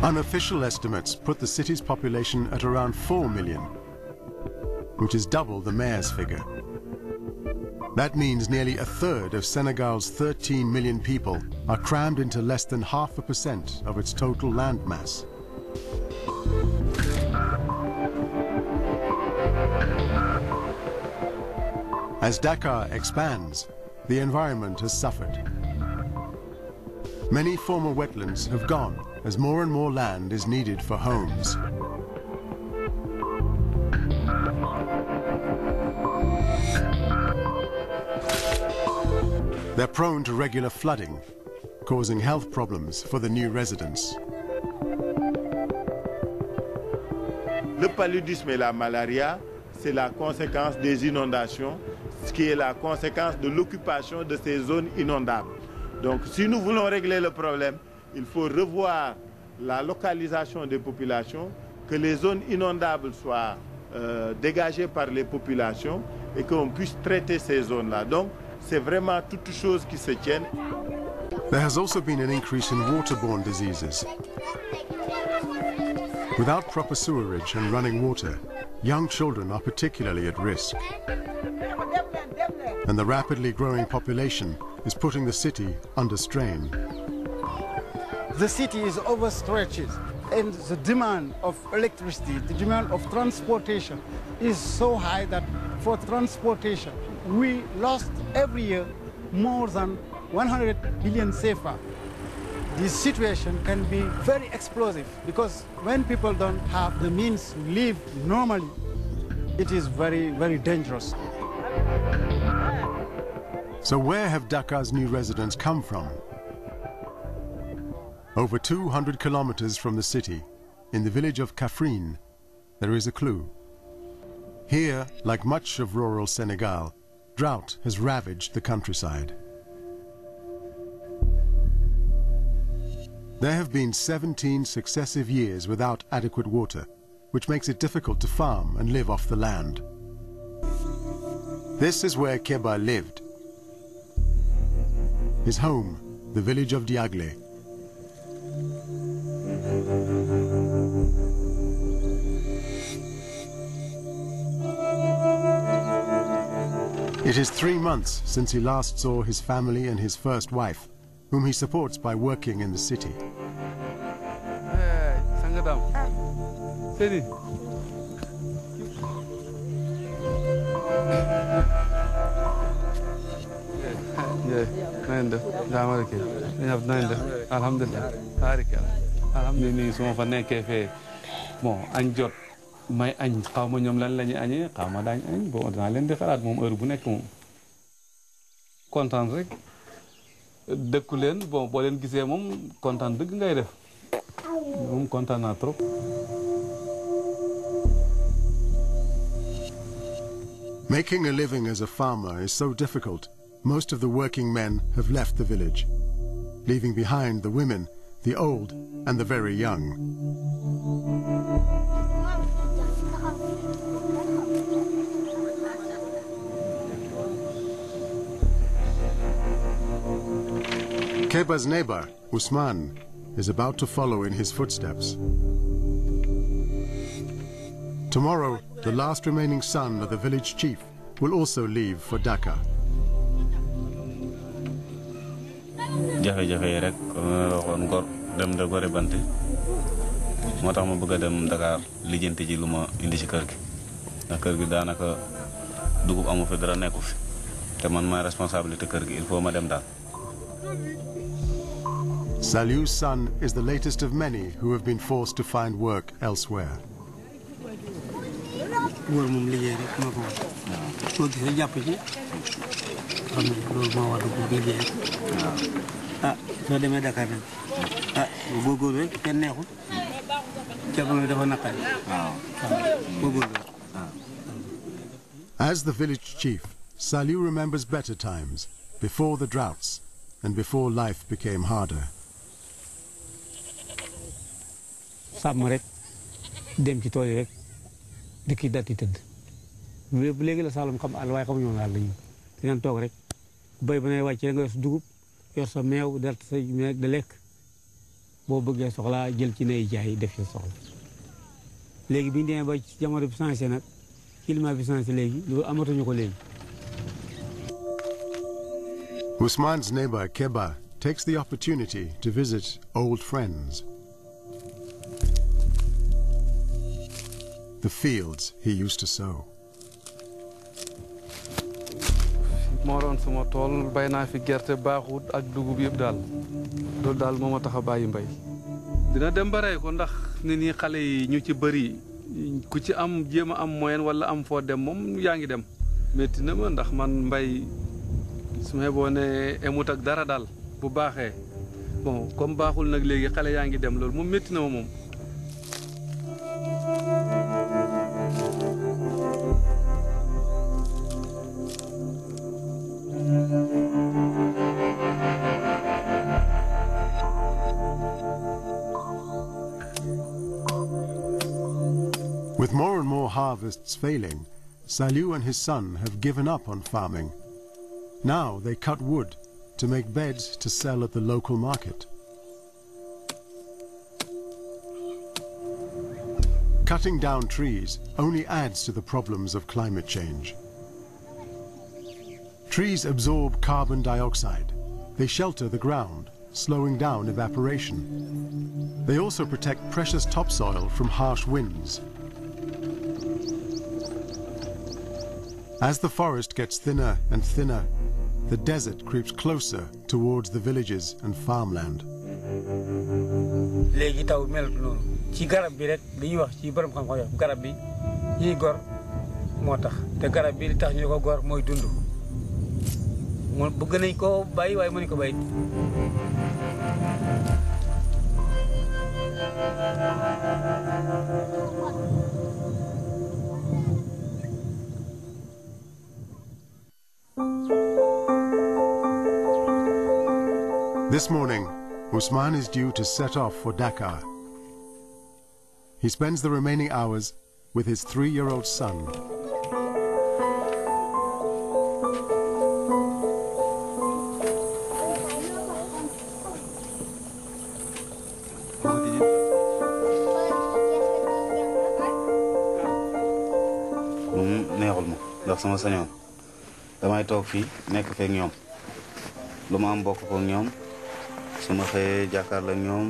Unofficial estimates put the city's population at around 4 million, which is double the mayor's figure. That means nearly a third of Senegal's 13 million people are crammed into less than 0.5% of its total land mass. As Dakar expands, the environment has suffered. Many former wetlands have gone as more and more land is needed for homes. They're prone to regular flooding, causing health problems for the new residents. Le paludisme et la malaria, c'est la conséquence des inondations, ce qui est la conséquence de l'occupation de ces zones inondables. Donc si nous voulons régler le problème, il faut revoir la localisation des populations, que les zones inondables soient dégagées par les populations et qu'on puisse traiter ces zones-là. Donc c'est vraiment toutes choses qui se tiennent. There has also been an increase in waterborne diseases. Without proper sewerage and running water, young children are particularly at risk. And the rapidly growing population is putting the city under strain. The city is overstretched, and the demand of electricity, the demand of transportation is so high that for transportation, we lost every year more than 100 billion CFA. This situation can be very explosive because when people don't have the means to live normally, it is very, very dangerous. So where have Dakar's new residents come from? Over 200 kilometers from the city, in the village of Kafrine, there is a clue. Here, like much of rural Senegal, drought has ravaged the countryside. There have been 17 successive years without adequate water, which makes it difficult to farm and live off the land. This is where Keba lived. His home, the village of Diagle. It is 3 months since he last saw his family and his first wife, whom he supports by working in the city. may añ xaw ma ñoom lan la ñuy añee xaw ma daañu añ bon dinaa leen di xalaat moom heure bu nekk moom kontaan rek dëkku leen bon boo leen gisee moom kontaan dëgg ngay def moom kontaan naa trop. Making a living as a farmer is so difficult, most of the working men have left the village, leaving behind the women, the old and the very young. Keba's neighbor, Usman, is about to follow in his footsteps. Tomorrow, the last remaining son of the village chief will also leave for Dakkar. jafe-jafe rek waxoon gor dem de gore bante moo tax ma bëgg a dem Dakar lijjanti ji lu ma indi ci kër gi ndax kër gi daanaka dugub amu fi dara nekku fi te man maay responsabilité kër gi il faut ma dem daal. Saliou's son is the latest of many who have been forced to find work elsewhere. As the village chief, Saliou remembers better times, before the droughts and before life became harder. sàmm rek dem ci tool yi rek dëkk yi daal di tëdd léegi la Saloum xam àll waaye xamuñu woon àll yi dinañ toog rek béy ba nay wàcc nga yor sa dugub yor sa meew dal sa meew di lekk boo bëggee soxlaa jël ci nay jaay def ci soxla léegi bi ñu demee ba jamono bi changé nag climat bi changé léegi loolu amatuñu ko léegi. Ousmane's neighbor Keba takes the opportunity to visit old friends. The fields he used to sow. moo doon suma tool bay naa fi gerte baaxut ak dugub yëpp daal loolu daal moo ma tax a bàyyi mbay. dina dem ba rey ko ndax nit ñi xale yi ñu ci bëri ku ci am jéem a am moyen wala am foo dem moom yaa ngi dem. métti na ma ndax man mbay su ma boo ne emut ak dara daal bu baaxee bon comme baaxul nag léegi xale yaa ngi dem loolu moom métti na ma moom. With more and more harvests failing, Saliou and his son have given up on farming. Now they cut wood to make beds to sell at the local market. Cutting down trees only adds to the problems of climate change. Trees absorb carbon dioxide. They shelter the ground, slowing down evaporation. They also protect precious topsoil from harsh winds. As the forest gets thinner and thinner, the desert creeps closer towards the villages and farmland. léegi taw melut noonu ci garab bi rek li ñuy wax ci borom xam-xam garab bi ñuy gor moo tax te garab bi li tax ñu ko gor mooy dund mo bëgg nañ ko bàyyi waaye mënuñ ko bàyyi. This morning, Ousmane is due to set off for Dakar. He spends the remaining hours with his 3-year-old son. neexul ma ndax sama sañoon damay toog fii nekk feek ñoom lu ma am bokk ko ñoom su ma xëyee jàkkaarloo ak ñoom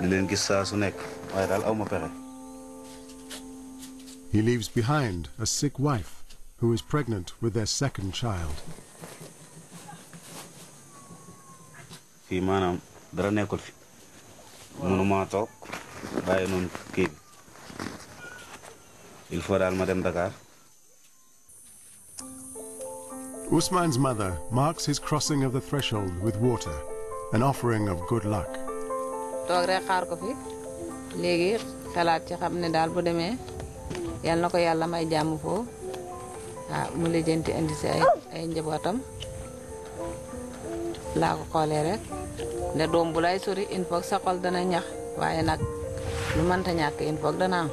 di leen gis saa su nekk waaye daal aw ma pexe. He leaves behind a sick wife who is pregnant with their second child. fii maanaam dara nekkul fi mënuma toog bàyyi noonu kii bi il faut daal ma dem Dakar. Ousmane's mother marks his crossing of the threshold with water, an offering of good luck. toog rek xaar ko fi léegi xalaat ci xam ne daal bu demee yal na ko yàlla may jàmm foofu mu lijjanti indi si ay njabootam laa ko xoolee rek ne doom bu lay sori il faut sa xol dana ñax waaye nag lu mënta ñàkk il faut dana am.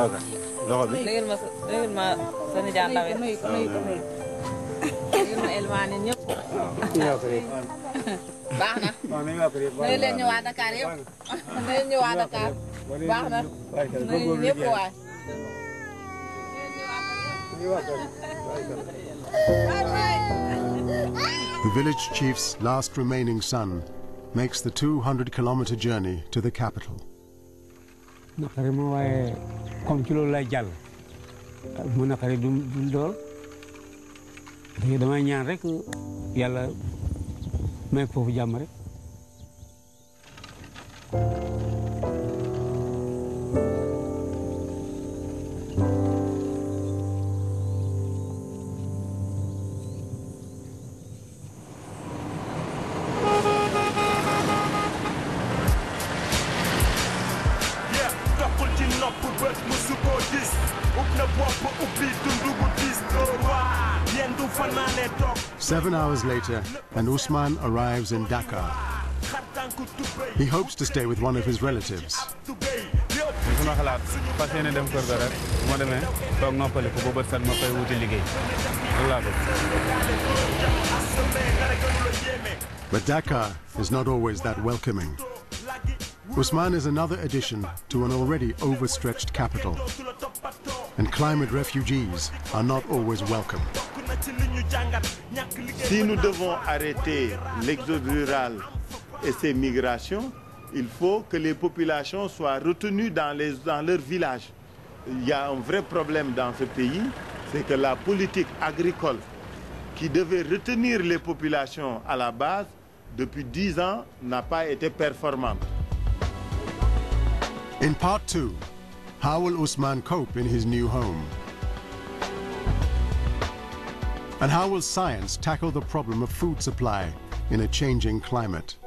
ok loxo bi. léegi ma sa nijaay ndaw yi nuyu ma elmaani ñëpp. baax na. nuyu leen ñu waa Dakar yëpp. nuyu ñu waa Dakar. baax na. nuyu ñëpp waay. The village chief's last remaining son makes the 200-kilometer journey to the capital. naqari ma waaye comme ci loolu lay jàll mu naqari du dool léegi damay ñaan rek yàlla may foofu jàmm rek. Seven hours later, and Ousmane arrives in Dakar. He hopes to stay with one of his relatives. suma xalaat fas yéene dem kër ga rek bu ma demee toog noppali ko ba bët set ma koy wuti liggéey loolu laa bëgg. But Dakar is not always that welcoming. Ousmane is another addition to an already overstretched capital, and climate refugees are not always welcome. Si nous devons arrêter l'exode rural et ces migrations, il faut que les populations soient retenues dans leurs villages. Il y a un vrai problème dans ce pays, c'est que la politique agricole qui devait retenir les populations à la base, depuis 10 ans, n'a pas été performante. In part 2, how will Ousmane cope in his new home? And how will science tackle the problem of food supply in a changing climate?